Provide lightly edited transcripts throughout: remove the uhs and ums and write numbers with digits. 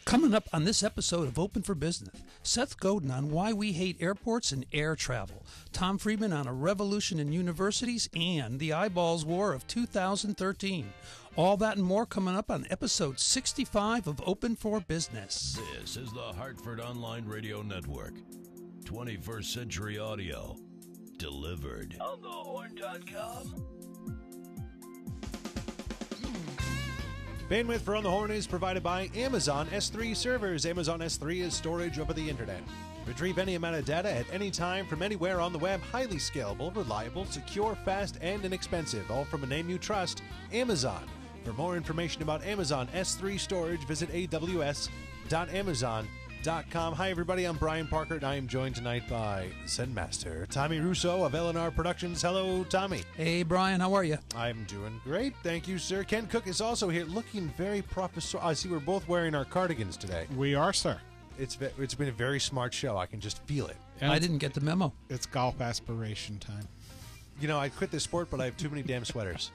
Coming up on this episode of Open for Business, Seth Godin on why we hate airports and air travel, Tom Friedman on a revolution in universities, and the eyeballs war of 2013. All that and more coming up on episode 65 of Open for Business. This is the Hartford Online Radio Network. 21st century audio. Delivered. onthehorn.com. Bandwidth for On the Horn is provided by Amazon S3 servers. Amazon S3 is storage over the internet. Retrieve any amount of data at any time from anywhere on the web. Highly scalable, reliable, secure, fast, and inexpensive. All from a name you trust, Amazon. For more information about Amazon S3 storage, visit aws.amazon.com. Hi, everybody. I'm Brian Parker, and I am joined tonight by Zen Master Tommy Russo of LNR Productions. Hello, Tommy. Hey, Brian, how are you? I'm doing great. Thank you, sir. Ken Cook is also here, looking very professor. I see we're both wearing our cardigans today. We are, sir. It's been a very smart show. I can just feel it. And I didn't get the memo. It's golf aspiration time. You know, I quit this sport, but I have too many damn sweaters.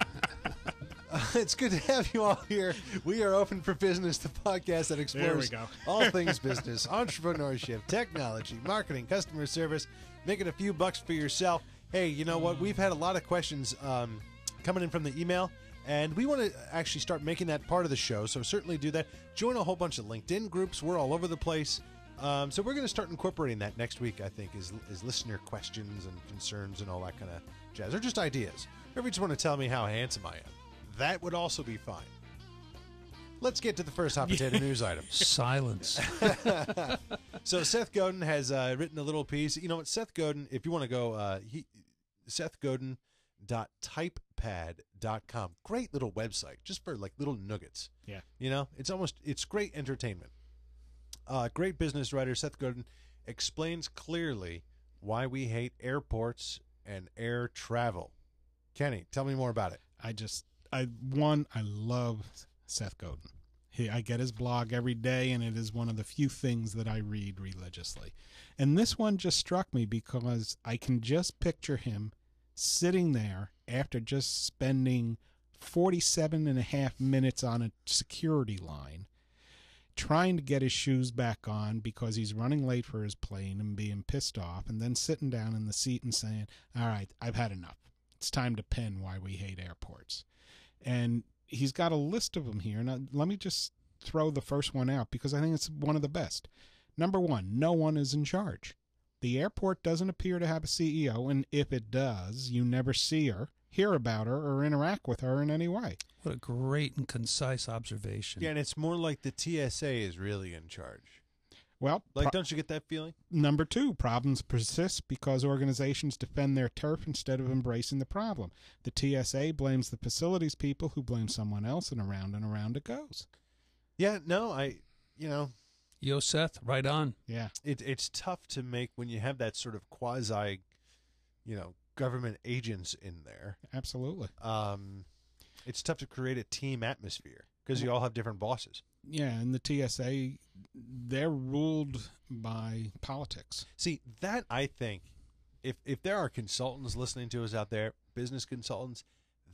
It's good to have you all here. We are Open for Business, the podcast that explores all things business, entrepreneurship, technology, marketing, customer service, making a few bucks for yourself. Hey, you know what? We've had a lot of questions coming in from the email, and we want to actually start making that part of the show, so certainly do that. Join a whole bunch of LinkedIn groups. We're all over the place. So we're going to start incorporating that next week, I think, is listener questions and concerns and all that kind of jazz, or just ideas. Or if you just want to tell me how handsome I am, that would also be fine. Let's get to the first hot potato news item. Silence. So Seth Godin has written a little piece. You know what, Seth Godin, if you want to go, SethGodin.typepad.com. Great little website, just for like little nuggets. Yeah. You know, it's great entertainment. Great business writer Seth Godin explains clearly why we hate airports and air travel. Kenny, tell me more about it. I love Seth Godin. I get his blog every day, and it is one of the few things that I read religiously. And this one just struck me because I can just picture him sitting there after just spending 47 and a half minutes on a security line, trying to get his shoes back on because he's running late for his plane and being pissed off, and then sitting down in the seat and saying, all right, I've had enough. It's time to pen why we hate airports. And he's got a list of them here. Now, let me just throw the first one out because I think it's one of the best. Number one, no one is in charge. The airport doesn't appear to have a CEO, and if it does, you never see her, hear about her, or interact with her in any way. What a great and concise observation. Yeah, and it's more like the TSA is really in charge. Well, don't you get that feeling? Number two, problems persist because organizations defend their turf instead of embracing the problem. The TSA blames the facilities people who blame someone else, and around it goes. Yeah, no, Yo, Seth, right on. Yeah. It's tough to make when you have that sort of quasi, government agents in there. Absolutely. It's tough to create a team atmosphere because you all have different bosses. Yeah, and the TSA, they're ruled by politics. See, that I think, if there are consultants listening to us out there, business consultants,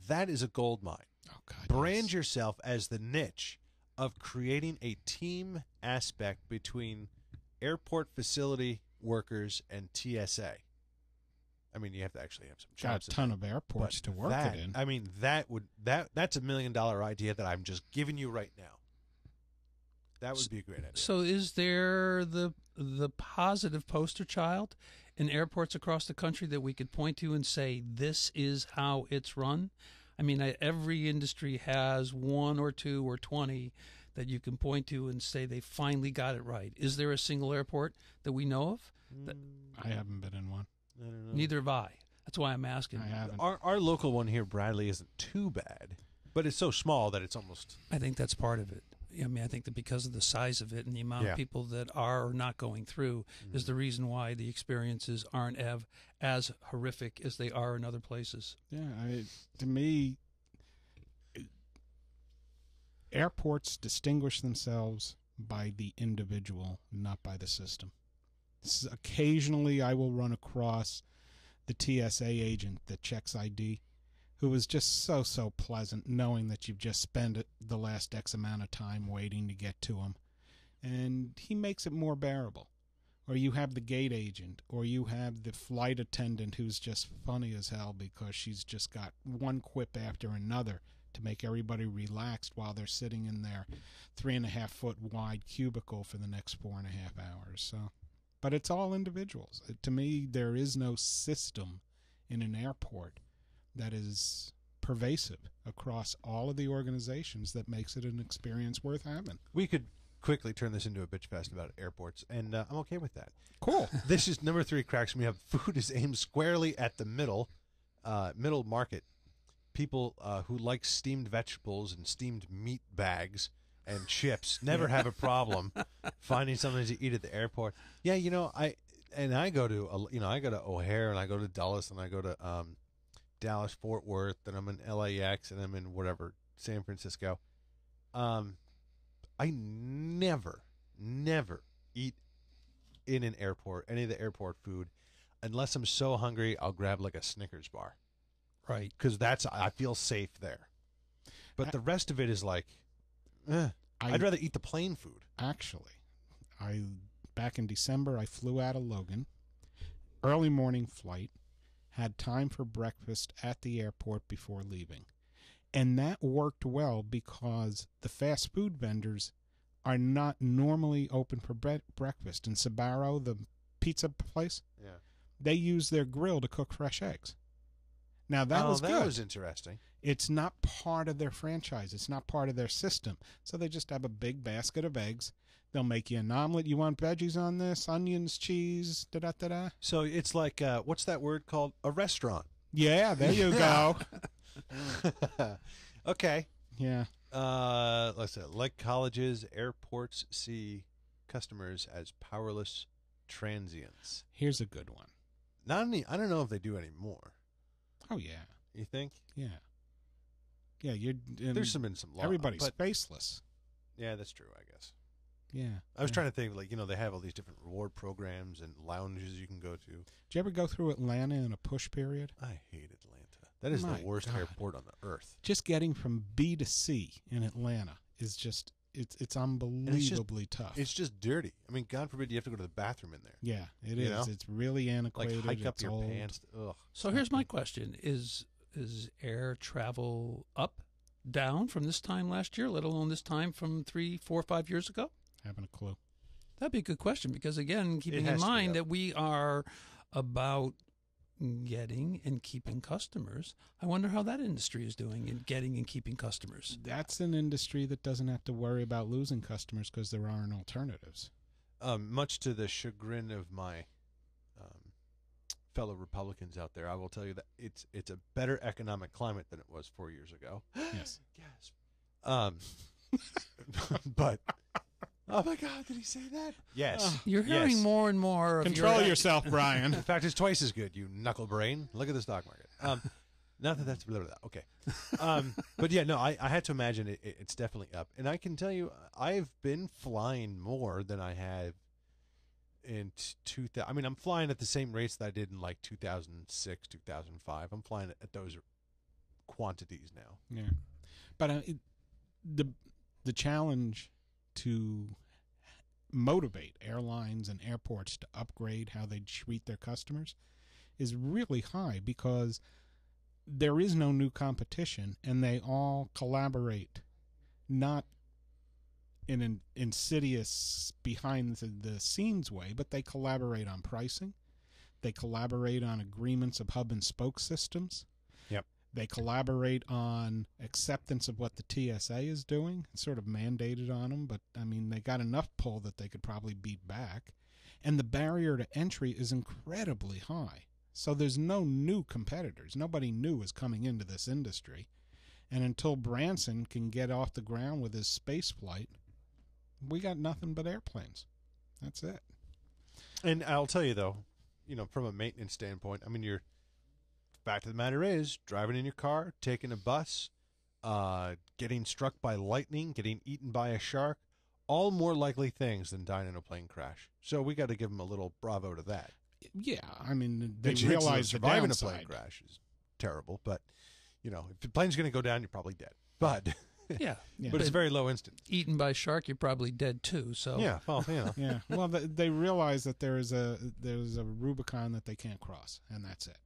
that is a gold mine. Oh, God. Brand yourself as the niche of creating a team aspect between airport facility workers and TSA. I mean, you have to actually have some jobs. Got a ton of airports to work it in. I mean, that's $1 million idea that I'm just giving you right now. That would be a great idea. So is there the positive poster child in airports across the country that we could point to and say, this is how it's run? I mean, every industry has one or two or 20 that you can point to and say they finally got it right. Is there a single airport that we know of? I haven't been in one. I don't know. Neither have I. That's why I'm asking. I haven't. Our local one here, Bradley, isn't too bad, but it's so small that it's almost... I think that's part of it. I mean, I think that because of the size of it and the amount of people that are or not going through is the reason why the experiences aren't as horrific as they are in other places. Yeah, to me, airports distinguish themselves by the individual, not by the system. Occasionally, I will run across the TSA agent that checks ID, who is just so pleasant, knowing that you've just spent the last X amount of time waiting to get to him. And he makes it more bearable. Or you have the gate agent, or you have the flight attendant who's just funny as hell because she's just got one quip after another to make everybody relaxed while they're sitting in their 3.5-foot wide cubicle for the next 4.5 hours. So, but it's all individuals. To me, there is no system in an airport that is pervasive across all of the organizations that makes it an experience worth having. We could quickly turn this into a bitch fest about airports, and I'm okay with that. Cool. This is number 3 cracks me up. Food is aimed squarely at the middle market. People who like steamed vegetables and steamed meat bags and chips never have a problem finding something to eat at the airport. Yeah, I go to O'Hare, and I go to Dulles, and I go to Dallas Fort Worth, and I'm in LAX, and I'm in whatever San Francisco. I never eat in an airport, any of the airport food, unless I'm so hungry. I'll grab like a Snickers bar. Right. Because I feel safe there. But the rest of it is like, I'd rather eat the plain food. Actually, back in December, I flew out of Logan, early morning flight, had time for breakfast at the airport before leaving. And that worked well because the fast food vendors are not normally open for breakfast. In Sbarro, the pizza place, they use their grill to cook fresh eggs. Now, that was good. That was interesting. It's not part of their franchise. It's not part of their system. So they just have a big basket of eggs. They'll make you an omelet. You want veggies on this? Onions, cheese, da-da-da-da. So it's like, what's that word called? A restaurant. Yeah, there you go. Okay. Yeah. Let's say, like colleges, airports see customers as powerless transients. Here's a good one. I don't know if they do anymore. Oh, yeah. You think? Yeah. Yeah, there's been some law. Everybody's faceless. Yeah, that's true, I guess. Yeah. I was trying to think, they have all these different reward programs and lounges you can go to. Did you ever go through Atlanta in a push period? I hate Atlanta. That is the worst airport on the earth. Just getting from B to C in Atlanta is just, it's unbelievably tough. It's just dirty. I mean, God forbid you have to go to the bathroom in there. Yeah, it is. It's really antiquated. Like hike up your old. pants. Ugh. So here's my question. Is air travel up, down from this time last year, let alone this time from 3, 4, 5 years ago? Haven't a clue. That'd be a good question because, again, keeping in mind that we are about getting and keeping customers, I wonder how that industry is doing in getting and keeping customers. That's an industry that doesn't have to worry about losing customers because there aren't alternatives. Much to the chagrin of my fellow Republicans out there, I will tell you that it's a better economic climate than it was 4 years ago. Yes. But oh my God, did he say that? Yes. You're hearing more and more of Control yourself, Brian. In fact, it's twice as good, you knuckle brain. Look at the stock market. Not that that's blah, blah, blah. Okay. But yeah, no, I had to imagine it's definitely up. And I can tell you, I've been flying more than I have in 2000. I mean, I'm flying at the same rates that I did in like 2006, 2005. I'm flying at those quantities now. Yeah. But the challenge to motivate airlines and airports to upgrade how they treat their customers is really high because there is no new competition and they all collaborate, not in an insidious behind the scenes way, but they collaborate on pricing. They collaborate on agreements of hub and spoke systems. Yep. They collaborate on acceptance of what the TSA is doing. It's sort of mandated on them, but, I mean, they got enough pull that they could probably beat back. And the barrier to entry is incredibly high. So there's no new competitors. Nobody new is coming into this industry. And until Branson can get off the ground with his space flight, we got nothing but airplanes. That's it. And I'll tell you, though, from a maintenance standpoint, I mean, the fact of the matter is, driving in your car, taking a bus, getting struck by lightning, getting eaten by a shark, all more likely things than dying in a plane crash. So we got to give them a little bravo to that. Yeah, I mean, they The chances of realize the surviving a downside. plane crash is terrible, but if the plane's going to go down, you're probably dead. But Yeah. but it's very low instant. Eaten by shark, you're probably dead too. So Yeah, well, Yeah. Well, they realize that there's a Rubicon that they can't cross, and that's it.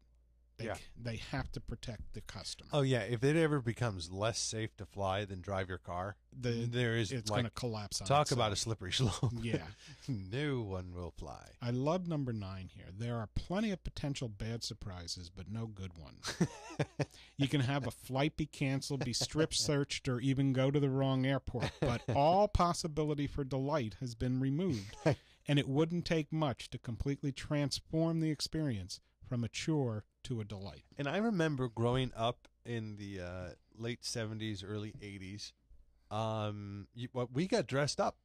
They have to protect the customer. Oh yeah, if it ever becomes less safe to fly than drive your car, it's going to collapse on talk itself. about a slippery slope. Yeah. No one will fly. I love number 9 here. There are plenty of potential bad surprises, but no good ones. You can have a flight be canceled, be strip searched, or even go to the wrong airport, but all possibility for delight has been removed, and it wouldn't take much to completely transform the experience from a chore to a delight. And I remember growing up in the late 70s, early 80s, we got dressed up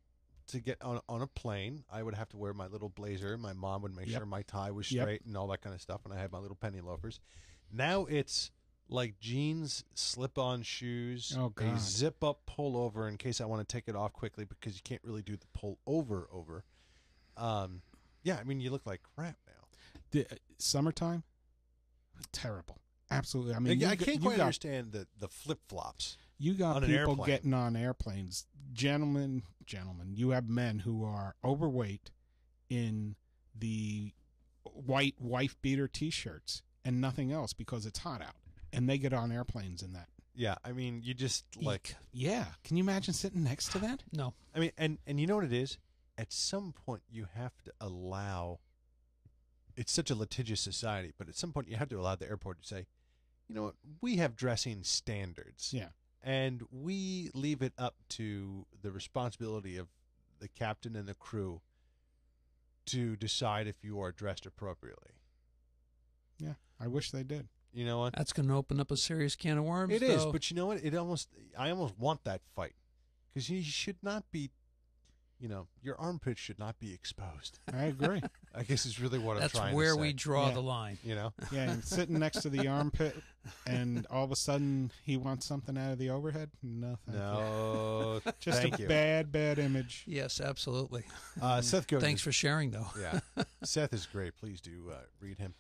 to get on a plane. I would have to wear my little blazer. My mom would make sure my tie was straight and all that kind of stuff, and I had my little penny loafers. Now it's like jeans, slip-on shoes, a zip-up pullover in case I want to take it off quickly because you can't really do the pull-over. Yeah, I mean, you look like crap now. Summertime? Terrible. Absolutely. I mean, I can't quite understand the flip-flops. You got on people getting on airplanes. Gentlemen, you have men who are overweight in the white wife-beater T-shirts and nothing else because it's hot out. And they get on airplanes in that. Yeah, I mean, you just like... Yeah. Can you imagine sitting next to that? No. I mean, and you know what it is? At some point, you have to allow... It's such a litigious society, but at some point, you have to allow the airport to say, you know what, we have dressing standards. Yeah. And we leave it up to the responsibility of the captain and the crew to decide if you are dressed appropriately. Yeah, I wish they did. You know what? That's going to open up a serious can of worms. It is, but you know what? I almost want that fight because you should not be, your armpits should not be exposed. I agree. I guess is really what I'm trying to say. That's where we draw the line. Yeah, and sitting next to the armpit, and all of a sudden he wants something out of the overhead. No, just thank a you. bad image. Yes, absolutely. Seth Godin. Thanks for sharing, though. Yeah, Seth is great. Please do read him.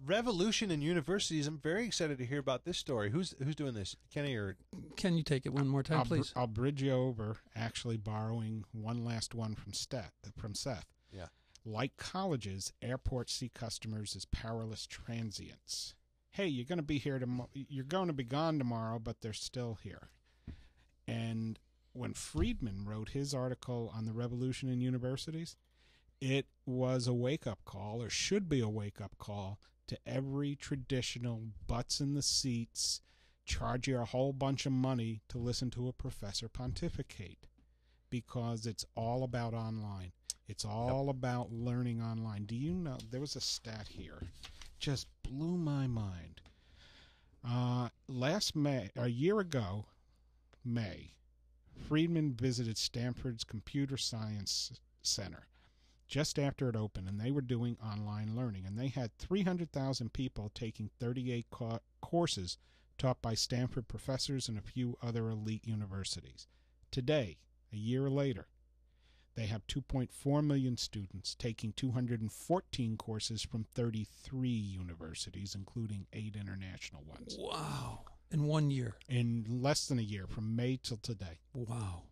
Revolution in universities. I'm very excited to hear about this story. Who's doing this, Kenny or? Can you take it one more time, please? I'll bridge you over. Actually, borrowing one last one from Seth. Yeah. Like colleges, airports see customers as powerless transients. Hey, you're going to be here tomorrow. You're going to be gone tomorrow, but they're still here. And when Friedman wrote his article on the revolution in universities, it was a wake-up call, or should be a wake-up call, to every traditional butts in the seats, charge you a whole bunch of money to listen to a professor pontificate, because it's all about online. It's all about learning online. Do you know, there was a stat here, just blew my mind. Last May, a year ago, May, Friedman visited Stanford's Computer Science Center just after it opened, and they were doing online learning, and they had 300,000 people taking 38 courses taught by Stanford professors and a few other elite universities. Today, a year later, they have 2.4 million students taking 214 courses from 33 universities, including 8 international ones. Wow. In 1 year. In less than a year, from May till today. Wow.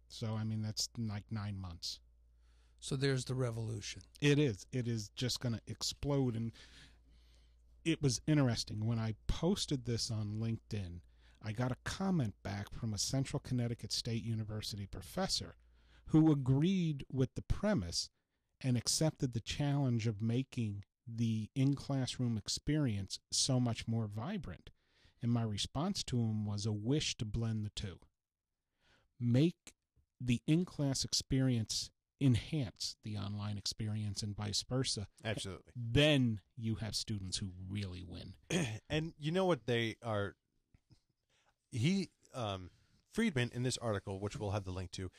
So, I mean, that's like 9 months. So there's the revolution. It is. It is just going to explode. And it was interesting. When I posted this on LinkedIn, I got a comment back from a Central Connecticut State University professor who agreed with the premise and accepted the challenge of making the in-classroom experience so much more vibrant. And my response to him was a wish to blend the two. Make the in-class experience enhance the online experience and vice versa. Absolutely. Then you have students who really win. And you know what they are? Friedman, in this article, which we'll have the link to,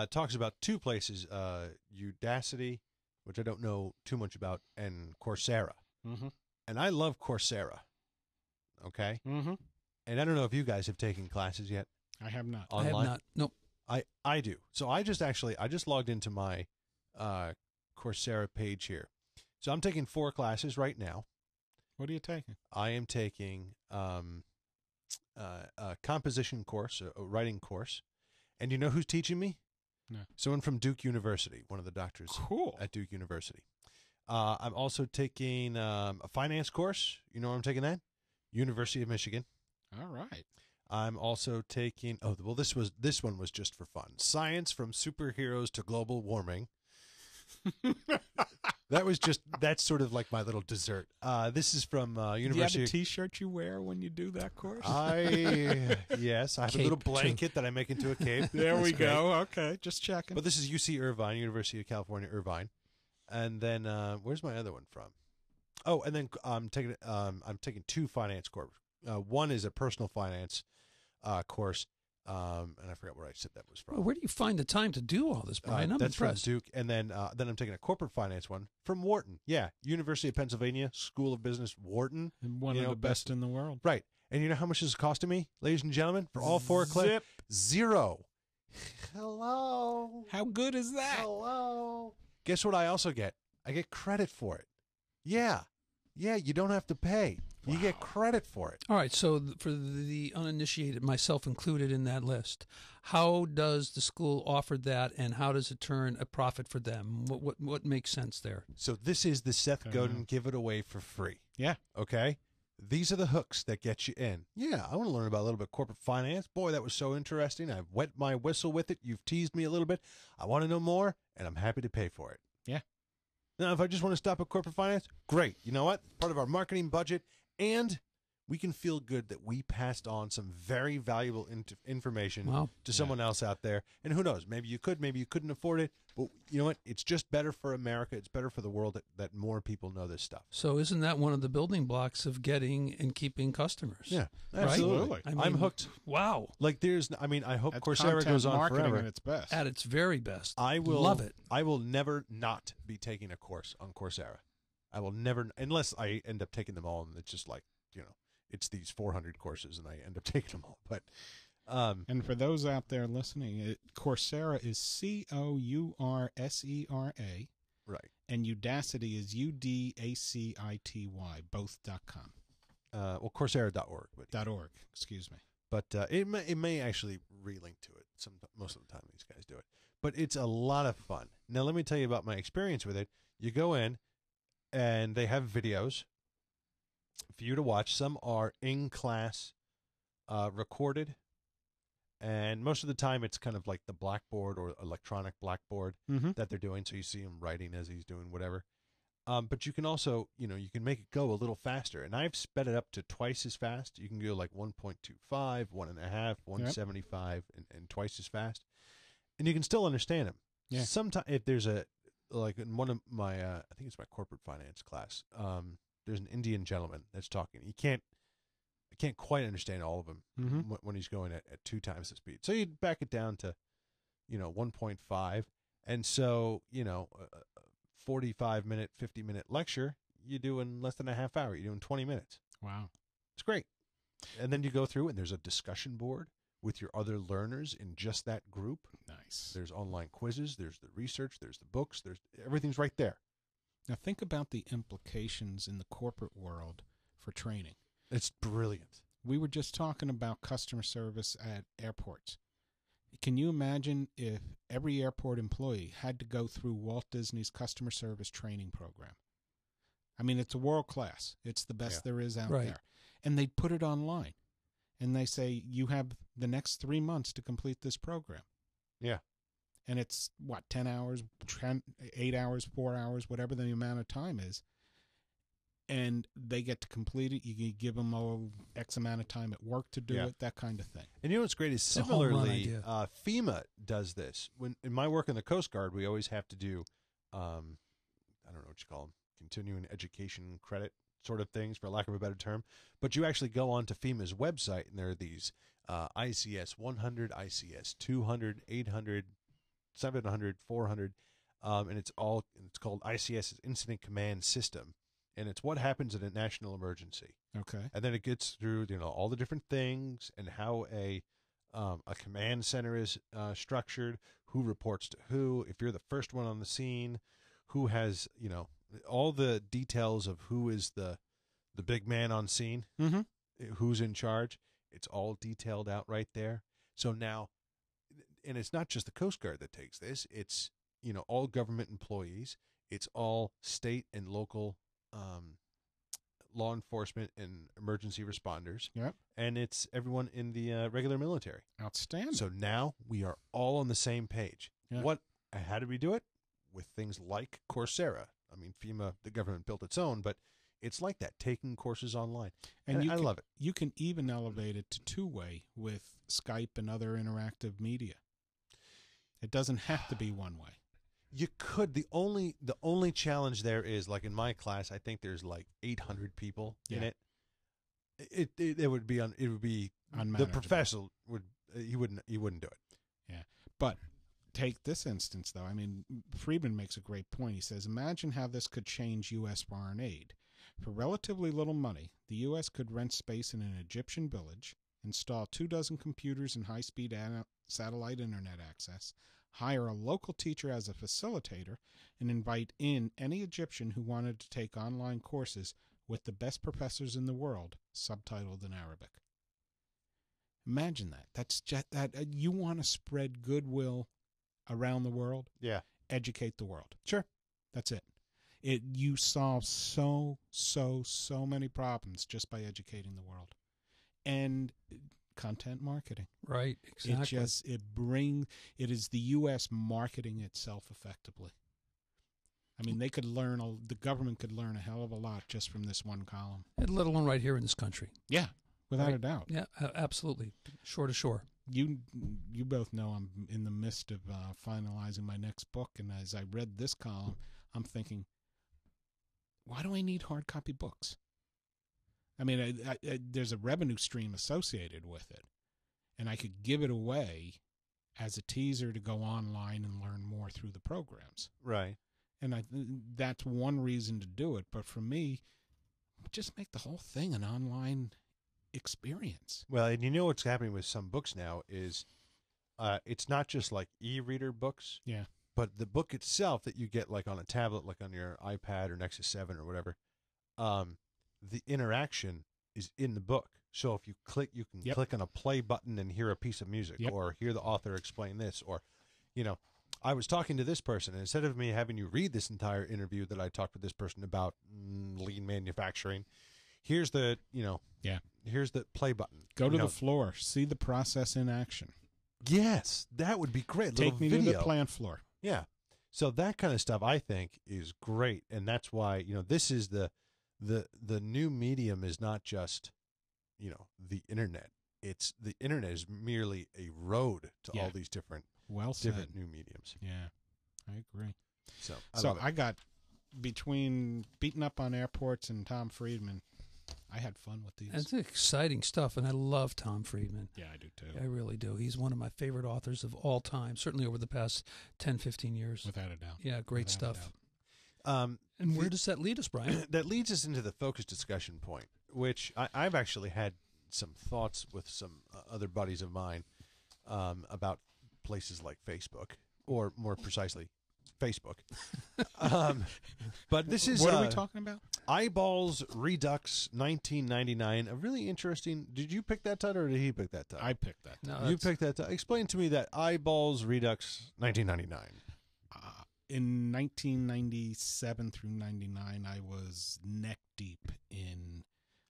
talks about 2 places, Udacity, which I don't know too much about, and Coursera. Mm-hmm. And I love Coursera. Okay? Mm-hmm. And I don't know if you guys have taken classes yet. I have not. Online? I have not. Nope. I do. So I just logged into my Coursera page here. So I'm taking 4 classes right now. What are you taking? I am taking composition course, a writing course. And you know who's teaching me? No. Someone from Duke University, one of the doctors at Duke University. I'm also taking a finance course. You know where I'm taking that? University of Michigan. All right. I'm also taking. Oh, well, this one was just for fun. Science from superheroes to global warming. That's sort of like my little dessert. This is from University. Do you have a T-shirt you wear when you do that course? Yes, I have a little blanket that I make into a cape. There we go. Okay, just checking. But this is UC Irvine, University of California, Irvine. And then where's my other one from? Oh, and then I'm taking two finance courses. One is a personal finance course. And I forgot where I said that was from. Well, where do you find the time to do all this, Brian? I'm that's impressed. From Duke, and then I'm taking a corporate finance one from Wharton. Yeah, University of Pennsylvania School of Business, Wharton. And one of the best in the world. Right. And you know how much this is costing me, ladies and gentlemen, for all four classes? Zero. Hello. How good is that? Hello. Guess what I also get? I get credit for it. Yeah. Yeah, you don't have to pay. Wow. You get credit for it. All right, so for the uninitiated, myself included in that list, how does the school offer that, and how does it turn a profit for them? What makes sense there? So this is the Seth Godin Give It Away for Free. Yeah. Okay? These are the hooks that get you in. Yeah, I want to learn about a little bit of corporate finance. Boy, that was so interesting. I've wet my whistle with it. You've teased me a little bit. I want to know more, and I'm happy to pay for it. Yeah. Now, if I just want to stop at corporate finance, great. You know what? Part of our marketing budget, and we can feel good that we passed on some very valuable information to someone else out there. And who knows? Maybe you could, maybe you couldn't afford it. But you know what? It's just better for America. It's better for the world that more people know this stuff. So isn't that one of the building blocks of getting and keeping customers? Yeah, absolutely. Right? I'm hooked. Wow. Like I hope Coursera goes on forever. At its best. At its very best. I will love it. I will never not be taking a course on Coursera. I will never, unless I end up taking them all, and it's just like, it's these 400 courses, and I end up taking them all. But and for those out there listening, Coursera is Coursera, right, and Udacity is UDACITY, both.com. Well, Coursera.org. .org, excuse me. But it may actually relink to it. Most of the time, these guys do it. But it's a lot of fun. Now, let me tell you about my experience with it. You go in, and they have videos for you to watch. Some are in class recorded, and most of the time it's kind of like the blackboard or electronic blackboard that they're doing, so you see him writing as he's doing whatever. But you can also, you can make it go a little faster, and I've sped it up to twice as fast. You can go like 1.25, 1.5, 175, and twice as fast, and you can still understand him. Yeah. Sometimes if there's like in one of my, I think it's my corporate finance class, there's an Indian gentleman that's talking. I can't quite understand all of them when he's going at 2 times the speed. So you back it down to, 1.5. And so, 45-minute, 50-minute lecture, you do in less than a half hour. You do in 20 minutes. Wow. It's great. And then you go through, and there's a discussion board with your other learners in just that group. Nice. There's online quizzes. There's the research. There's the books. Everything's right there. Now think about the implications in the corporate world for training. It's brilliant. We were just talking about customer service at airports. Can you imagine if every airport employee had to go through Walt Disney's customer service training program? I mean, it's a world class. It's the best there is out there. And they put it online. And they say, you have the next 3 months to complete this program. Yeah. And it's, 10 hours, 8 hours, 4 hours, whatever the amount of time is. And they get to complete it. You can give them X amount of time at work to do it, that kind of thing. And you know what's great is similarly, FEMA does this. In my work in the Coast Guard, we always have to do, I don't know what you call them, continuing education credit sort of things, for lack of a better term. But you actually go onto FEMA's website, and there are these ICS 100, ICS 200, 800, 700, 400, and it's called ICS's Incident Command System. And it's what happens in a national emergency. Okay. And then it gets through, all the different things and how a command center is structured, who reports to who, if you're the first one on the scene, who has, all the details of who is the big man on scene, who's in charge. It's all detailed out right there. So now, and it's not just the Coast Guard that takes this. It's, all government employees. It's all state and local law enforcement and emergency responders. Yep. And it's everyone in the regular military. Outstanding. So now we are all on the same page. Yeah. How did we do it? With things like Coursera. I mean, FEMA, the government built its own, but it's like that, taking courses online. And I love it. You can even elevate it to two-way with Skype and other interactive media. It doesn't have to be one way. You could. The only challenge there is, like in my class, I think there's like 800 people in it. It would be unmanageable. The professor he wouldn't do it. Yeah. But take this instance, though. I mean, Friedman makes a great point. He says, imagine how this could change U.S. foreign aid. For relatively little money, the U.S. could rent space in an Egyptian village, install 24 computers and high-speed satellite internet access, hire a local teacher as a facilitator, and invite in any Egyptian who wanted to take online courses with the best professors in the world, subtitled in Arabic. Imagine that. That's just that. You want to spread goodwill around the world? Yeah. Educate the world. Sure. That's it. You solve so many problems just by educating the world. And content marketing. Right, exactly. It is the U.S. marketing itself effectively. I mean, the government could learn a hell of a lot just from this one column. And let alone right here in this country. Yeah, without a doubt. Yeah, absolutely. Shore to shore. You both know I'm in the midst of finalizing my next book, and as I read this column, I'm thinking, why do I need hard copy books? I mean, there's a revenue stream associated with it, and I could give it away as a teaser to go online and learn more through the programs. Right. And that's one reason to do it. But for me, just make the whole thing an online experience. Well, and you know what's happening with some books now is it's not just like e-reader books. Yeah. But the book itself that you get like on a tablet, like on your iPad or Nexus 7 or whatever, the interaction is in the book. So if you click, you can click on a play button and hear a piece of music or hear the author explain this. Or, I was talking to this person, and instead of me having you read this entire interview that I talked with this person about lean manufacturing, here's the, here's the play button. Go to the floor. See the process in action. Yes, that would be great. Take me to the plant floor. Yeah. So that kind of stuff I think is great. And that's why, this is the new medium is not just, the internet. It's the internet is merely a road to all these different new mediums. Yeah, I agree. So I got between beating up on airports and Tom Friedman, I had fun with these. It's exciting stuff, and I love Tom Friedman. Yeah, I do too. I really do. He's one of my favorite authors of all time, certainly over the past 10, 15 years. Without a doubt. Yeah, great stuff. And where does that lead us, Brian? That leads us into the focus discussion point, which I've actually had some thoughts with some other buddies of mine about places like Facebook, or more precisely, Facebook. But this is what are we talking about? Eyeballs Redux 1999. A really interesting. Did you pick that title or did he pick that title? I picked that title. No, you picked that title. Explain to me that Eyeballs Redux 1999. In 1997 through 99, I was neck deep in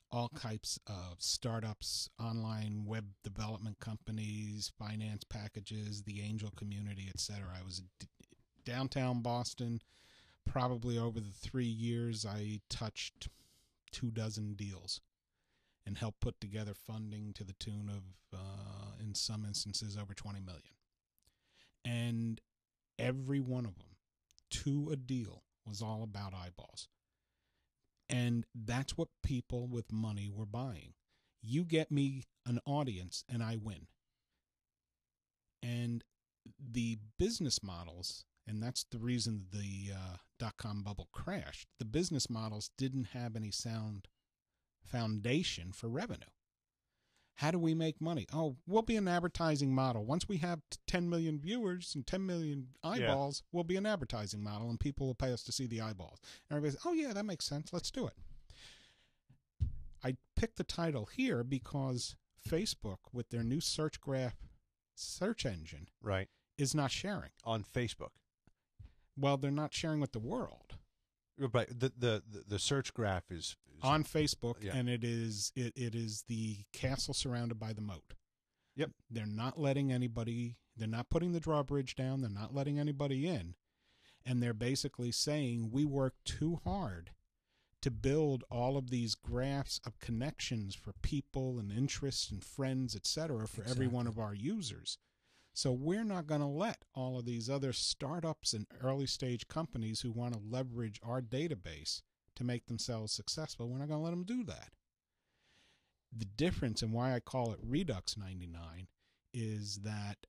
all types of startups, online web development companies, finance packages, the angel community, etc. I was downtown Boston. Probably over the 3 years, I touched 24 deals and helped put together funding to the tune of, in some instances, over $20 million. And every one of them, to a deal, was all about eyeballs. And that's what people with money were buying. You get me an audience and I win. And the business models, and that's the reason the dot-com bubble crashed, the business models didn't have any sound foundation for revenue. How do we make money? Oh, we'll be an advertising model. Once we have 10 million viewers and 10 million eyeballs, we'll be an advertising model, and people will pay us to see the eyeballs. And everybody says, oh, yeah, that makes sense. Let's do it. I picked the title here because Facebook, with their new search graph search engine, Right. is not sharing. On Facebook. Well, they're not sharing with the world. Right. The search graph is On Facebook, yeah. and it is the castle surrounded by the moat. Yep. They're not letting anybody, they're not putting the drawbridge down, they're not letting anybody in, and they're basically saying we work too hard to build all of these graphs of connections for people and interests and friends, etc., for every one of our users. So we're not going to let all of these other startups and early stage companies who want to leverage our database to make themselves successful, we're not going to let them do that. The difference, and why I call it Redux 99, is that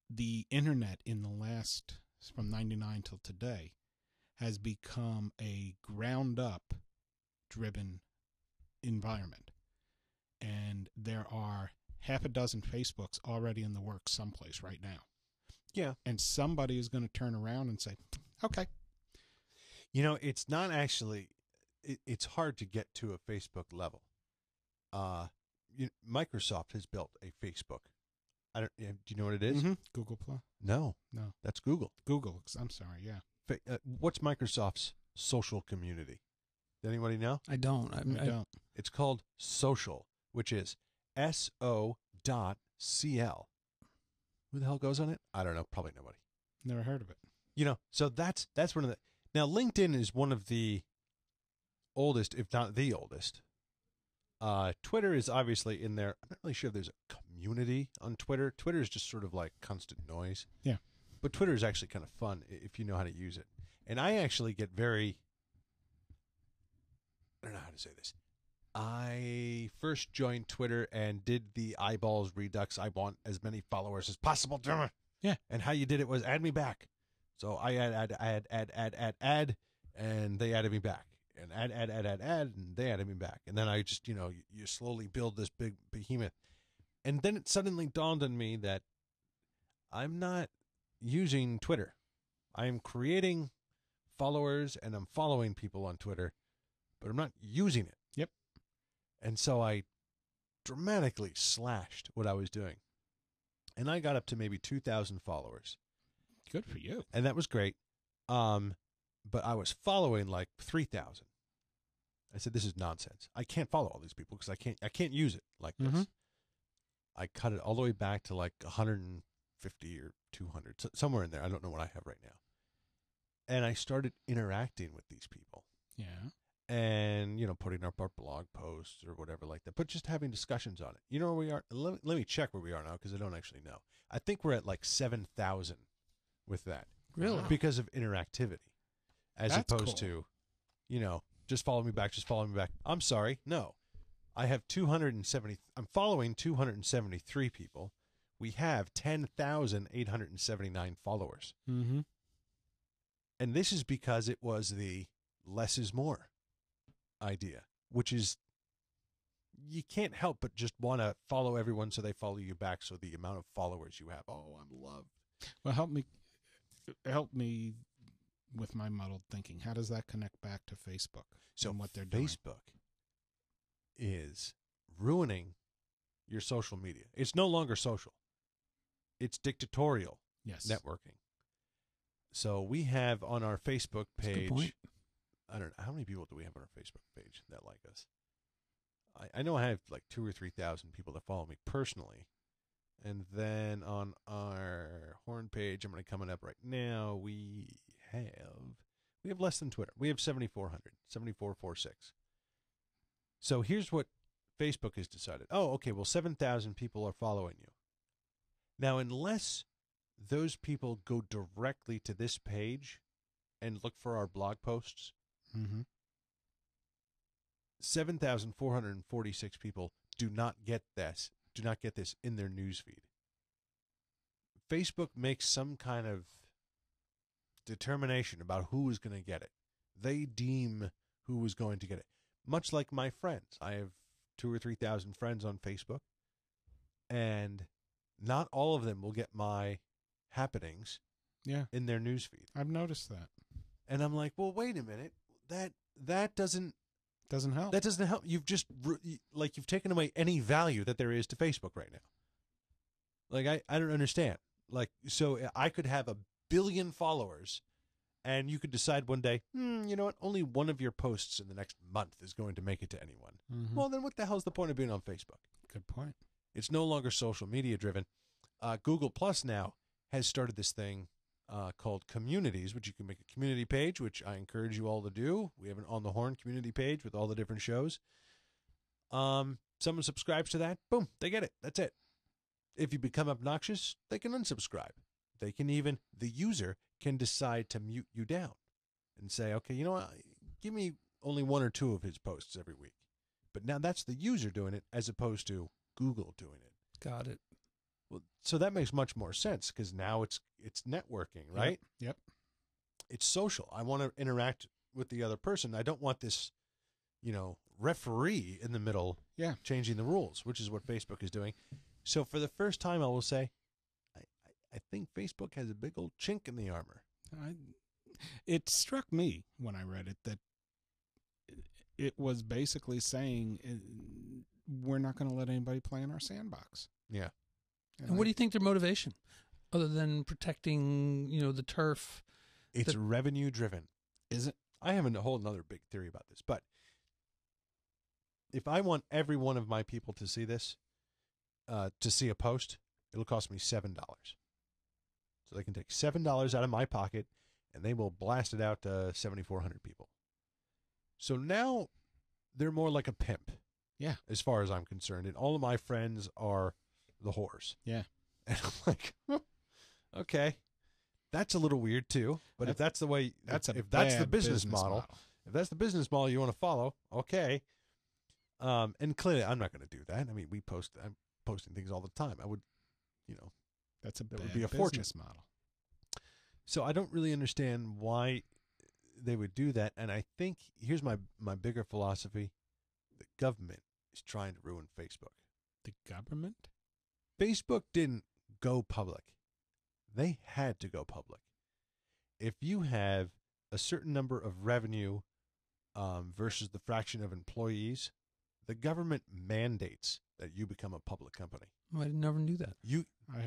the internet in the last, from 99 till today, has become a ground-up driven environment. And there are half a dozen Facebooks already in the works someplace right now. Yeah. And somebody is going to turn around and say, okay. You know, it's not actually, it's hard to get to a Facebook level. Microsoft has built a Facebook. Do you know what it is? Mm-hmm. Google Plus? No, that's Google. Google. I'm sorry. Yeah. What's Microsoft's social community? Does anybody know? I don't. I don't. It's called Social, which is SO.CL. Who the hell goes on it? I don't know. Probably nobody. Never heard of it. You know, so that's one of the. Now, LinkedIn is one of the oldest, if not the oldest. Twitter is obviously in there. I'm not really sure if there's a community on Twitter. Twitter is just sort of like constant noise. Yeah. But Twitter is actually kind of fun if you know how to use it. And I actually get very, I don't know how to say this. I first joined Twitter and did the eyeballs redux. I want as many followers as possible. Yeah. And how you did it was add me back. So I add, and they added me back. And add, and they added me back. And then I just, you slowly build this big behemoth. And then it suddenly dawned on me that I'm not using Twitter. I'm creating followers and I'm following people on Twitter, but I'm not using it. Yep. And so I dramatically slashed what I was doing. And I got up to maybe 2,000 followers. Good for you. And that was great. But I was following like 3,000. I said, this is nonsense. I can't follow all these people because I can't use it like this. Mm-hmm. I cut it all the way back to like 150 or 200, somewhere in there. I don't know what I have right now. And I started interacting with these people. Yeah. And, putting up our blog posts or whatever like that, but just having discussions on it. You know where we are? Let me check where we are now because I don't actually know. I think we're at like 7,000 with that. Really? Because of interactivity. As That's opposed cool. to, just follow me back, just follow me back. I'm sorry. No. I have 270. I'm following 273 people. We have 10,879 followers. Mm-hmm. And this is because it was the less is more idea, which is you can't help but just want to follow everyone so they follow you back. So the amount of followers you have, I'm loved. Well, help me with my muddled thinking. How does that connect back to Facebook and what they're doing? Facebook is ruining your social media. It's no longer social. It's dictatorial networking. So we have on our Facebook page, That's a good point. I don't know, how many people do we have on our Facebook page that like us? I know I have like 2,000 or 3,000 people that follow me personally. And then on our Horn page, I'm going to come up right now. We have less than Twitter. We have 7,446. So here's what Facebook has decided. Oh, okay. Well, 7,000 people are following you. Now, unless those people go directly to this page and look for our blog posts, 7,446 people do not get this in their newsfeed. Facebook makes some kind of determination about who is going to get it. They deem who is going to get it. Much like my friends. I have 2,000 or 3,000 friends on Facebook, and not all of them will get my happenings in their newsfeed. I've noticed that. And I'm like, well, wait a minute. That doesn't Doesn't help. That doesn't help. You've just you've taken away any value that there is to Facebook right now. Like I don't understand. Like, so I could have 1 billion followers, and you could decide one day, you know what? Only one of your posts in the next month is going to make it to anyone. Mm-hmm. Well, then what the hell's the point of being on Facebook? Good point. It's no longer social media driven. Google Plus now has started this thing called Communities, which you can make a community page, which I encourage you all to do. We have an On the Horn community page with all the different shows. Someone subscribes to that, boom, they get it. That's it. If you become obnoxious, they can unsubscribe. They can even, the user can decide to mute you down and say, okay, you know what, give me only 1 or 2 of his posts every week. But now that's the user doing it as opposed to Google doing it. Got it. Well, so that makes much more sense because now it's networking, right? Yep. It's social. I want to interact with the other person. I don't want this, referee in the middle changing the rules, which is what Facebook is doing. So for the first time, I will say, I think Facebook has a big old chink in the armor. It struck me when I read it that it was basically saying we're not going to let anybody play in our sandbox. Yeah. And what do you think their motivation, other than protecting, the turf? It's revenue driven. Is it? I have a whole another big theory about this, but if I want every one of my people to see this, to see a post, it'll cost me $7. So they can take $7 out of my pocket, and they will blast it out to 7,400 people. So now they're more like a pimp. Yeah. As far as I'm concerned. And all of my friends are the whores. Yeah. And I'm like, okay, that's a little weird too. But if that's the way, if that's the business model, if that's the business model you want to follow, okay. And clearly I'm not going to do that. I mean, I'm posting things all the time. I would, that would be a fortune model. So I don't really understand why they would do that. And I think here's my bigger philosophy. The government is trying to ruin Facebook. The government? Facebook didn't go public. They had to go public. If you have a certain number of revenue versus the fraction of employees, the government mandates that you become a public company. I never knew that.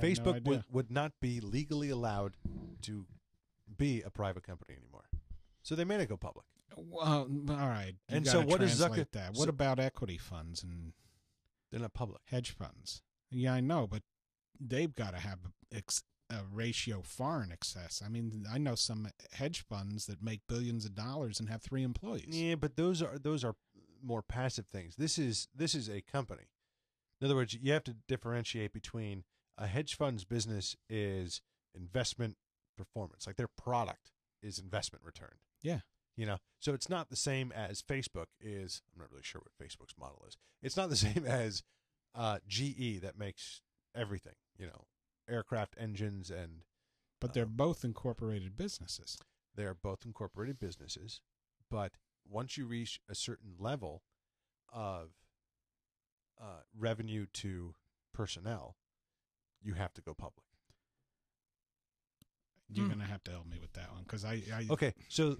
Facebook would not be legally allowed to be a private company anymore. So they made it go public. Well, all right. And so what does Zucker... that? What about equity funds and... They're not public. Hedge funds. Yeah, I know, but they've got to have a ratio far in excess. I mean, I know some hedge funds that make billions of dollars and have 3 employees. Yeah, but those are more passive things. This is a company. In other words, you have to differentiate between a hedge fund's business is investment performance. Like their product is investment return. Yeah. So it's not the same as Facebook is. I'm not really sure what Facebook's model is. It's not the same as GE that makes everything, aircraft engines and... But they're both incorporated businesses. They are both incorporated businesses, but once you reach a certain level of revenue to personnel, you have to go public. You're going to have to help me with that one because I... Okay, so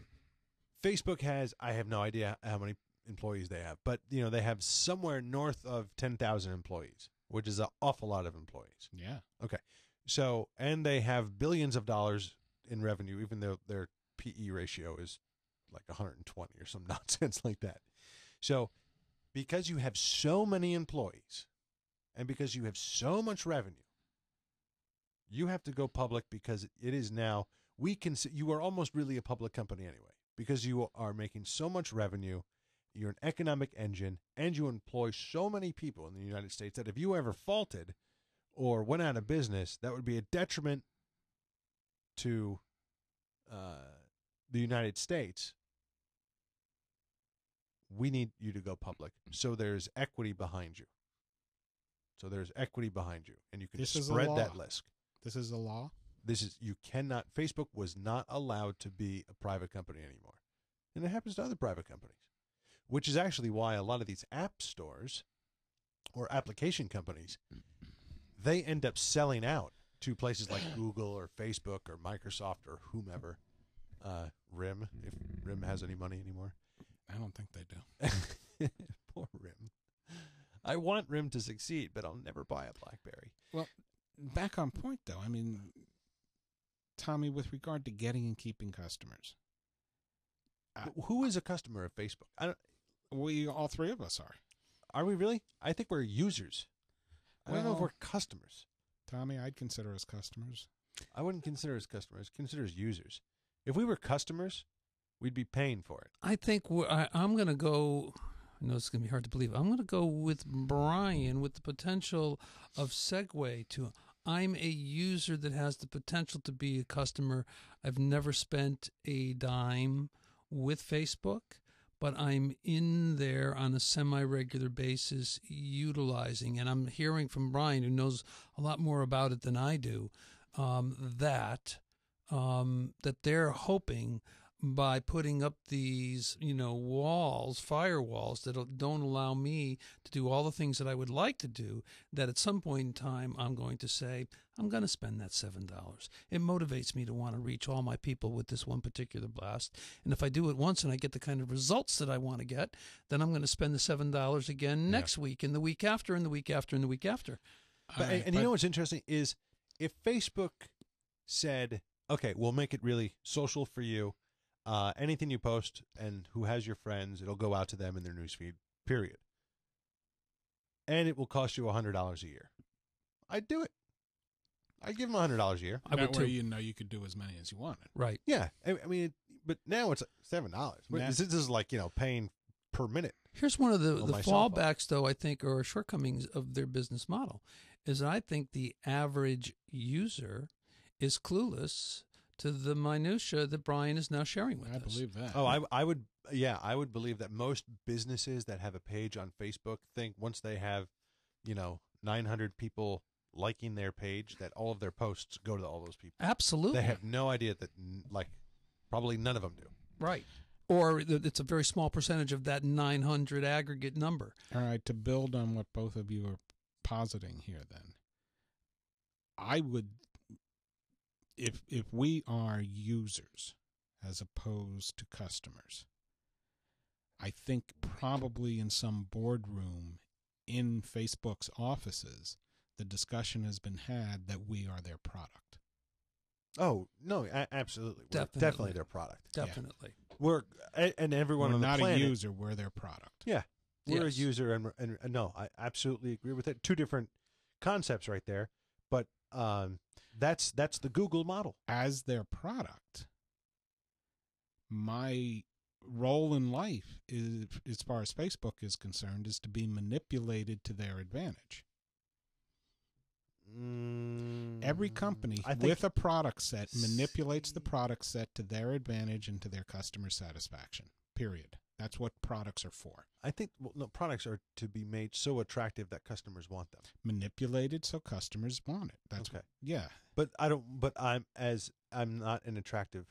Facebook has, I have no idea how many employees they have, but they have somewhere north of 10,000 employees, which is an awful lot of employees. Yeah. Okay, so, and they have billions of dollars in revenue, even though their PE ratio is like 120 or some nonsense like that. So because you have so many employees and because you have so much revenue, you have to go public because it is now, you are almost really a public company anyway, because you are making so much revenue, you're an economic engine, and you employ so many people in the United States that if you ever falted or went out of business, that would be a detriment to the United States. We need you to go public. So there's equity behind you. And you can spread that risk. This is a law? Facebook was not allowed to be a private company anymore. And it happens to other private companies, which is actually why a lot of these app stores or application companies, they end up selling out to places like Google or Facebook or Microsoft or whomever, RIM, if RIM has any money anymore. I don't think they do. Poor Rim. I want Rim to succeed, but I'll never buy a BlackBerry. Well, back on point, though. I mean, Tommy, with regard to getting and keeping customers. Who is a customer of Facebook? We, all three of us are. Are we really? I think we're users. I don't know if Well, we're customers. Tommy, I'd consider us customers. I wouldn't consider us customers. Consider us users. If we were customers, we'd be paying for it. I think I'm going to go. I know it's going to be hard to believe. I'm going to go with Brian with the potential of segue to I'm a user that has the potential to be a customer. I've never spent a dime with Facebook, but I'm in there on a semi-regular basis utilizing, and I'm hearing from Brian, who knows a lot more about it than I do, that they're hoping by putting up these, walls, firewalls that don't allow me to do all the things that I would like to do, that at some point in time I'm going to say, I'm going to spend that $7. It motivates me to want to reach all my people with this one particular blast. And if I do it once and I get the kind of results that I want to get, then I'm going to spend the $7 again next week and the week after and the week after and the week after. But you know what's interesting is if Facebook said, okay, we'll make it really social for you. Anything you post and who has your friends, it'll go out to them in their newsfeed, period. And it will cost you $100 a year. I'd do it. I'd give them $100 a year. I would too. You could do as many as you wanted. Right. Yeah. I mean, but now it's $7. This is like, paying per minute. Here's one of the my fallbacks, though, I think, or shortcomings of their business model, is I think the average user is clueless to the minutia that Brian is now sharing with us. I believe that. Oh, I would believe that most businesses that have a page on Facebook think once they have, 900 people liking their page, that all of their posts go to all those people. Absolutely. They have no idea that, probably none of them do. Right. Or it's a very small percentage of that 900 aggregate number. All right, to build on what both of you are positing here then, I would, if we are users as opposed to customers, I think probably in some boardroom in Facebook's offices, the discussion has been had that we are their product. Oh, no, absolutely. We're definitely their product. Definitely. Yeah. And everyone we're on the not planet, a user, we're their product. Yeah. We're Yes. a user, and no, I absolutely agree with it. Two different concepts right there, but that's the Google model. As their product, my role in life is, as far as Facebook is concerned, is to be manipulated to their advantage. Every company with a product set manipulates the product set to their advantage and to their customer satisfaction, period. That's what products are for. I think products are to be made so attractive that customers want them. Manipulated so customers want it. That's okay. Yeah. But I'm not attracted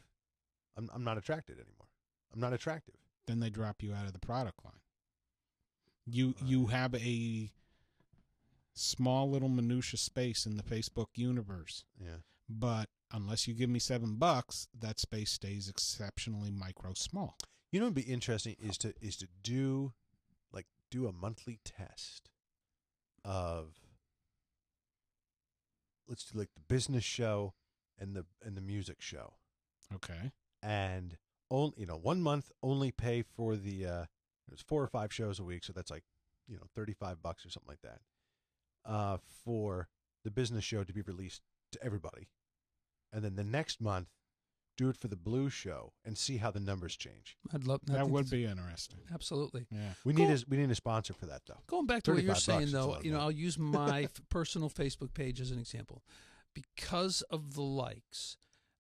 anymore. I'm not attractive. Then they drop you out of the product line. You have a small little minutia space in the Facebook universe. Yeah. But unless you give me $7, that space stays exceptionally micro small. You know what would be interesting is to do a monthly test of, let's do like the business show and the music show. Okay. And only 1 month only pay for there's 4 or 5 shows a week, so that's like $35 or something like that. For the business show to be released to everybody. And then the next month, do it for the blues show and see how the numbers change. I'd love that. Would be interesting. Absolutely. Yeah. We need a sponsor for that, though. Going back to what you're saying, though, $35, I'll use my personal Facebook page as an example. Because of the likes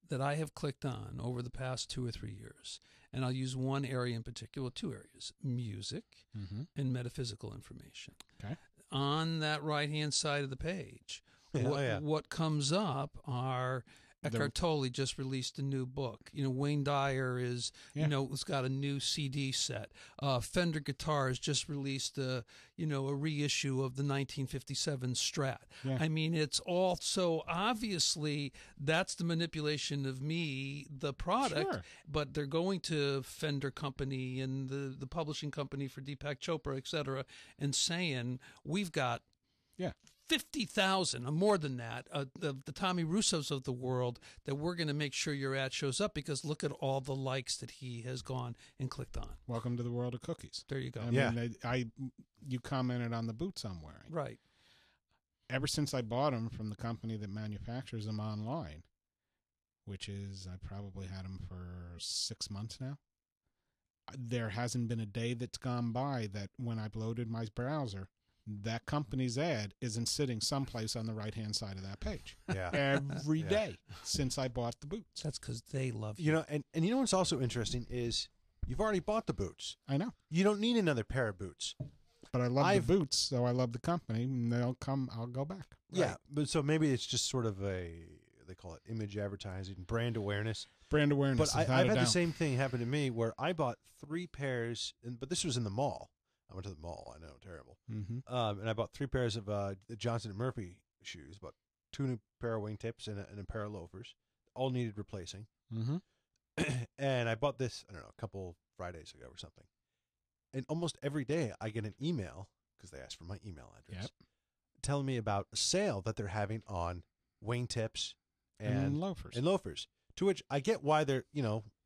that I have clicked on over the past 2 or 3 years, and I'll use one area in particular, 2 areas, music and metaphysical information. Okay. On that right-hand side of the page, what comes up are Eckhart Tolle just released a new book. Wayne Dyer is, has got a new CD set. Fender Guitars just released a reissue of the 1957 Strat. Yeah. I mean, it's all so obviously that's the manipulation of me, the product, Sure. but they're going to Fender Company and the publishing company for Deepak Chopra, et cetera, and saying, we've got 50,000 or more than that, the Tommy Russos of the world, that we're going to make sure your ad shows up because look at all the likes that he has gone and clicked on. Welcome to the world of cookies. There you go. I mean, you commented on the boots I'm wearing. Right. Ever since I bought them from the company that manufactures them online, which is, I probably had them for 6 months now, there hasn't been a day that's gone by that when I've loaded my browser, that company's ad isn't sitting someplace on the right-hand side of that page. Yeah. Every day since I bought the boots. That's because they love you. And you know what's also interesting is you've already bought the boots. I know. You don't need another pair of boots. But I love the boots, so I love the company, and they'll come, I'll go back. Yeah, Right. but so maybe it's just sort of they call it image advertising, brand awareness. Brand awareness. But I've had the same thing happen to me where I bought 3 pairs, but this was in the mall. I went to the mall. I know, terrible. Mm-hmm. And I bought 3 pairs of the Johnson & Murphy shoes, about 2 new pair of wingtips and a pair of loafers. All needed replacing. Mm-hmm. And I bought this, I don't know, a couple Fridays ago or something. And almost every day I get an email, because they ask for my email address, telling me about a sale that they're having on wingtips and loafers. To which I get why they're,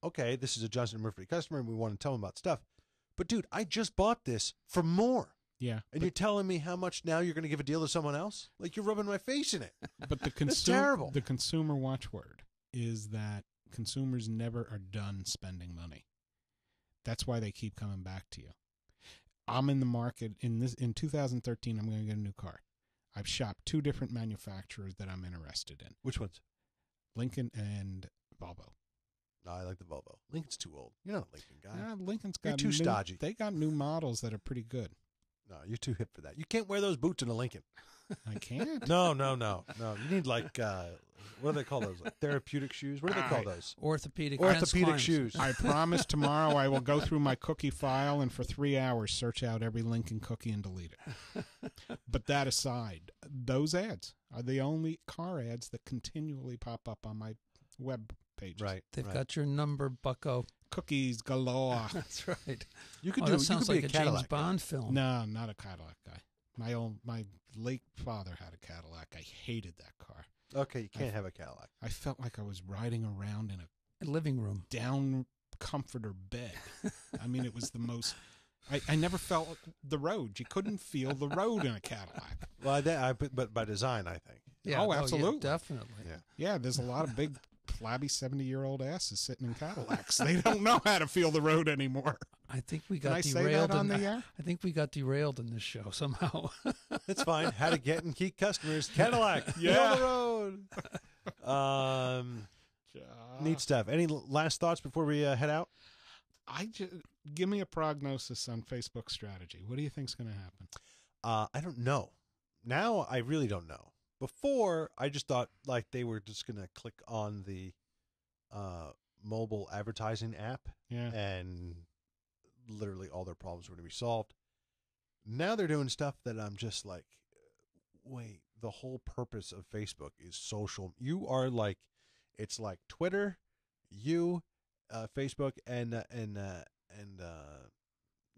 okay, this is a Johnson & Murphy customer and we want to tell them about stuff. But, dude, I just bought this for more. Yeah. And you're telling me how much now you're going to give a deal to someone else? Like you're rubbing my face in it. But the terrible. The consumer watchword is that consumers never are done spending money. That's why they keep coming back to you. I'm in the market in 2013. I'm going to get a new car. I've shopped 2 different manufacturers that I'm interested in. Which ones? Lincoln and Volvo. No, I like the Volvo. Lincoln's too old. You're not a Lincoln guy. Lincoln's got You're too stodgy. They got new models that are pretty good. No, you're too hip for that. You can't wear those boots in a Lincoln. I can't. No. You need what do they call those? Like therapeutic shoes? What do they call those? Orthopedic shoes. I promise tomorrow I will go through my cookie file and for 3 hours search out every Lincoln cookie and delete it. But that aside, those ads are the only car ads that continually pop up on my web pages. Right. They've got your number, bucko. Cookies galore. That's right. You could that sounds like a James guy. Bond film. No, not a Cadillac guy. My late father had a Cadillac. I hated that car. Okay, you can't have a Cadillac. I felt like I was riding around in a living room down comforter bed. I mean, it was the most. I never felt the road. You couldn't feel the road in a Cadillac. Well, but by design, I think. Yeah. Oh, absolutely. Yeah, definitely. Yeah, there's a lot of big, flabby 70-year-old asses sitting in Cadillacs. They don't know how to feel the road anymore. I think we got Can I say derailed that on the air? I think we got derailed in this show somehow. That's fine. How to get and keep customers. Cadillac. Yeah. On the road. Neat stuff. Any last thoughts before we head out? Give me a prognosis on Facebook strategy. What do you think's going to happen? I don't know. Now I really don't know. Before, I just thought like they were just going to click on the mobile advertising app and literally all their problems were going to be solved. Now they're doing stuff that I'm just like, wait, the whole purpose of Facebook is social. You are like, it's like Twitter, Facebook, and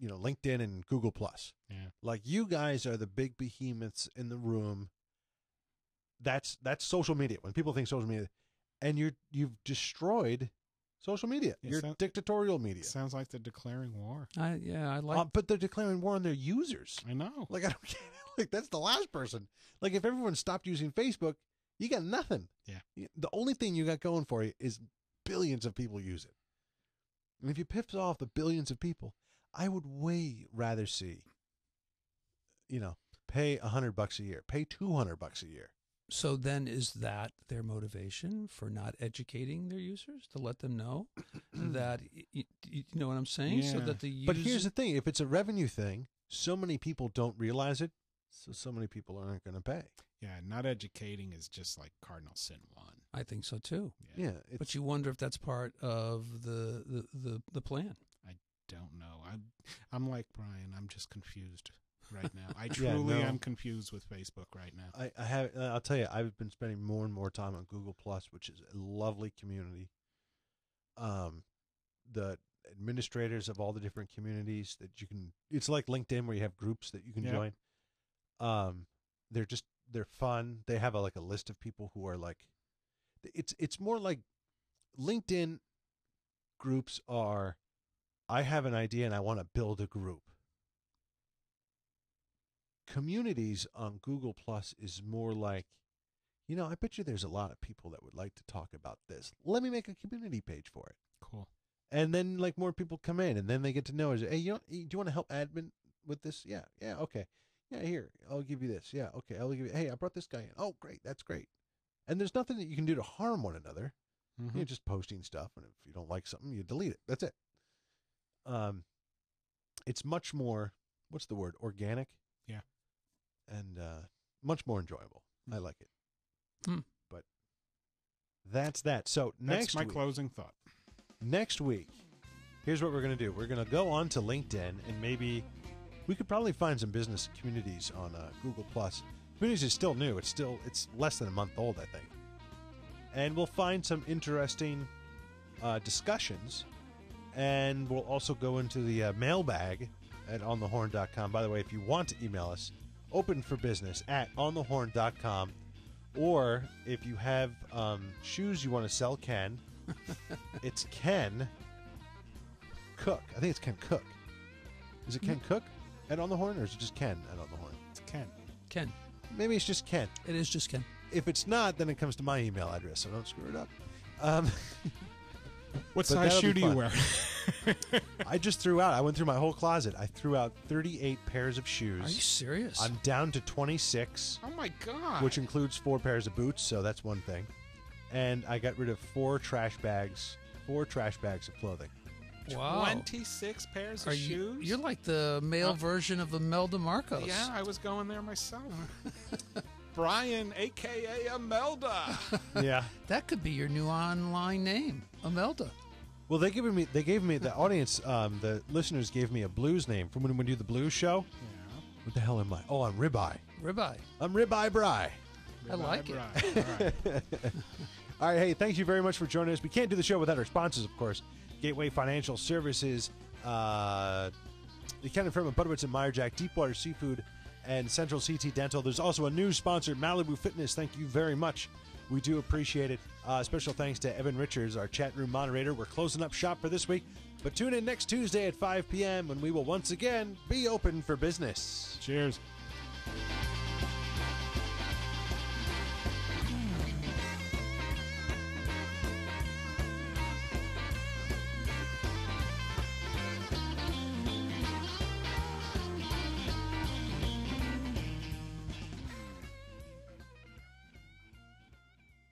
LinkedIn and Google Plus. Yeah. Like you guys are the big behemoths in the room. That's social media. When people think social media, and you've destroyed social media. You're dictatorial media. Sounds like they're declaring war. I like. But they're declaring war on their users. I know. Like I don't get it. Like that's the last person. Like if everyone stopped using Facebook, you got nothing. Yeah. The only thing you got going for you is billions of people use it. And if you piss off the billions of people, I would way rather see, pay $100 a year, pay $200 a year. So then is that their motivation for not educating their users to let them know that, you know what I'm saying? Yeah. So that the But here's the thing. If it's a revenue thing, so many people don't realize it So many people aren't going to pay. Yeah, not educating is just like cardinal sin 1. I think so too. Yeah, but you wonder if that's part of the plan. I don't know. I'm like Brian. I'm just confused right now. I truly am confused with Facebook right now. I have. I'll tell you, I've been spending more and more time on Google Plus, which is a lovely community. The administrators of all the different communities that you can. It's like LinkedIn where you have groups that you can join. They're fun. They have a list of people who are like. It's more like LinkedIn groups are. I have an idea and I want to build a group. Communities on Google Plus is more like, I bet you there's a lot of people that would like to talk about this. Let me make a community page for it. Cool. And then more people come in, and then they get to know, hey, do you want to help admin with this? Yeah, okay. Yeah, here, I'll give you this. Yeah, okay, I'll give you, hey, I brought this guy in. Oh, great, that's great. And there's nothing that you can do to harm one another. Mm-hmm. You're just posting stuff, and if you don't like something, you delete it. That's it. It's much more, what's the word, organic? Yeah. And much more enjoyable. I like it. Hmm. But that's that. So that's my closing thought. Next week, here's what we're going to do. We're going to go on to LinkedIn, and maybe we could probably find some business communities on Google+. Communities is still new. It's less than a month old, I think. And we'll find some interesting discussions, and we'll also go into the mailbag at onthehorn.com. By the way, if you want to email us, open for business at onthehorn.com. Or if you have shoes you want to sell, Ken, it's Ken Cook. I think it's Ken Cook. Is it Ken Cook at On the Horn, or is it just Ken at On the Horn? It's Ken. Ken. Maybe it's just Ken. It is just Ken. If it's not, then it comes to my email address, so don't screw it up. What size shoe do you wear? I just threw out. I went through my whole closet. I threw out 38 pairs of shoes. Are you serious? I'm down to 26. Oh, my God. Which includes 4 pairs of boots, so that's one thing. And I got rid of 4 trash bags of clothing. Wow. 26 pairs of shoes? You're like the male version of Imelda Marcos. Yeah, I was going there myself. Brian, a.k.a. Imelda. Yeah. That could be your new online name, Imelda. Well, they gave me the audience, the listeners gave me a blues name from when we do the blues show. Yeah. What the hell am I? Oh, I'm Ribeye. Ribeye. I'm Ribeye Bry. I like it. All right. All right, hey, thank you very much for joining us. We can't do the show without our sponsors, of course. Gateway Financial Services, the accounting firm of Budowitz and Meyer Jack, Deepwater Seafood, and Central CT Dental. There's also a new sponsor, Malibu Fitness. Thank you very much. We do appreciate it. Special thanks to Evan Richards, our chat room moderator. We're closing up shop for this week, but tune in next Tuesday at 5 p.m. when we will once again be open for business. Cheers.